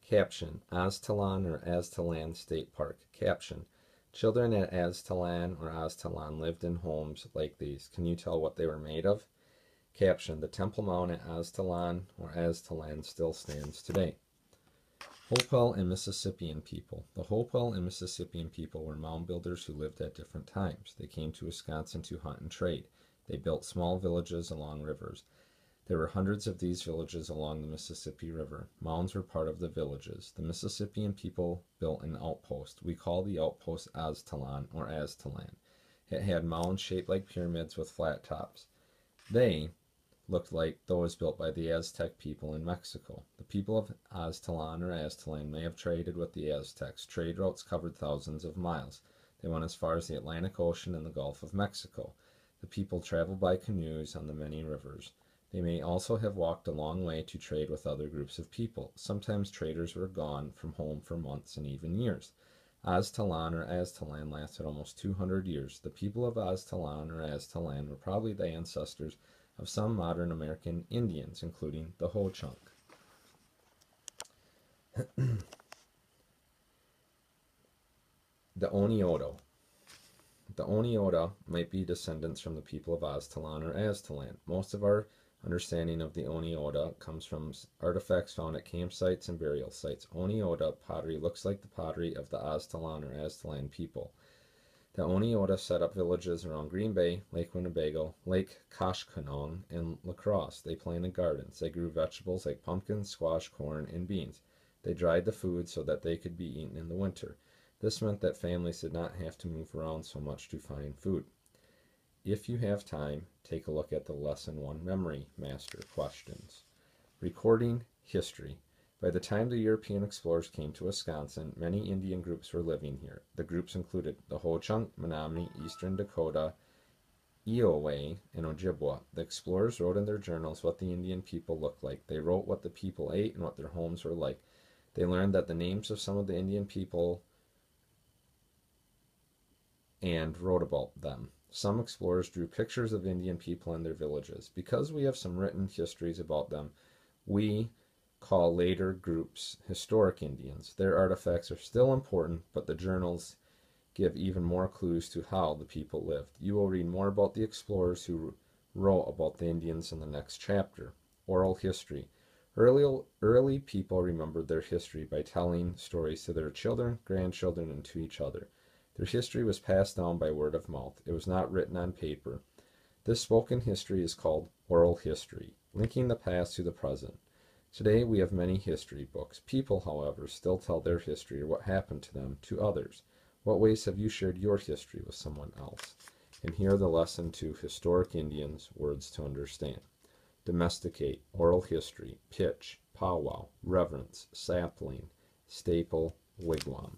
Caption, Aztalan or Aztalan State Park. Caption, children at Aztalan or Aztalan lived in homes like these. Can you tell what they were made of? Caption, the Temple Mount at Aztalan or Aztalan still stands today. Hopewell and Mississippian people. The Hopewell and Mississippian people were mound builders who lived at different times. They came to Wisconsin to hunt and trade. They built small villages along rivers. There were hundreds of these villages along the Mississippi River. Mounds were part of the villages. The Mississippian people built an outpost. We call the outpost Aztalan or Aztalan. It had mounds shaped like pyramids with flat tops. They looked like those built by the Aztec people in Mexico. The people of Aztalan or Aztalan may have traded with the Aztecs. Trade routes covered thousands of miles. They went as far as the Atlantic Ocean and the Gulf of Mexico. The people traveled by canoes on the many rivers. They may also have walked a long way to trade with other groups of people. Sometimes traders were gone from home for months and even years. Aztalan or Aztalan lasted almost 200 years. The people of Aztalan or Aztalan were probably the ancestors of some modern American Indians, including the Ho-Chunk. The Oneota. The Oneota might be descendants from the people of Aztalan or Aztalan. Most of our understanding of the Oneota comes from artifacts found at campsites and burial sites. Oneota pottery looks like the pottery of the Aztalan or Aztalan people. The Oneota set up villages around Green Bay, Lake Winnebago, Lake Koshkonong, and La Crosse. They planted gardens. They grew vegetables like pumpkins, squash, corn, and beans. They dried the food so that they could be eaten in the winter. This meant that families did not have to move around so much to find food. If you have time, take a look at the Lesson 1 Memory Master questions. Recording history. By the time the European explorers came to Wisconsin, many Indian groups were living here. The groups included the Ho-Chunk, Menominee, Eastern Dakota, Iowa, and Ojibwa. The explorers wrote in their journals what the Indian people looked like. They wrote what the people ate and what their homes were like. They learned that the names of some of the Indian people and wrote about them. Some explorers drew pictures of Indian people and their villages. Because we have some written histories about them, we call later groups historic Indians. Their artifacts are still important, but the journals give even more clues to how the people lived. You will read more about the explorers who wrote about the Indians in the next chapter. Oral history. Early people remembered their history by telling stories to their children, grandchildren, and to each other. Their history was passed down by word of mouth. It was not written on paper. This spoken history is called oral history, linking the past to the present. Today we have many history books. People, however, still tell their history or what happened to them to others. What ways have you shared your history with someone else? And here are the lesson to historic Indians, words to understand. Domesticate, oral history, pitch, powwow, reverence, sapling, staple, wigwam.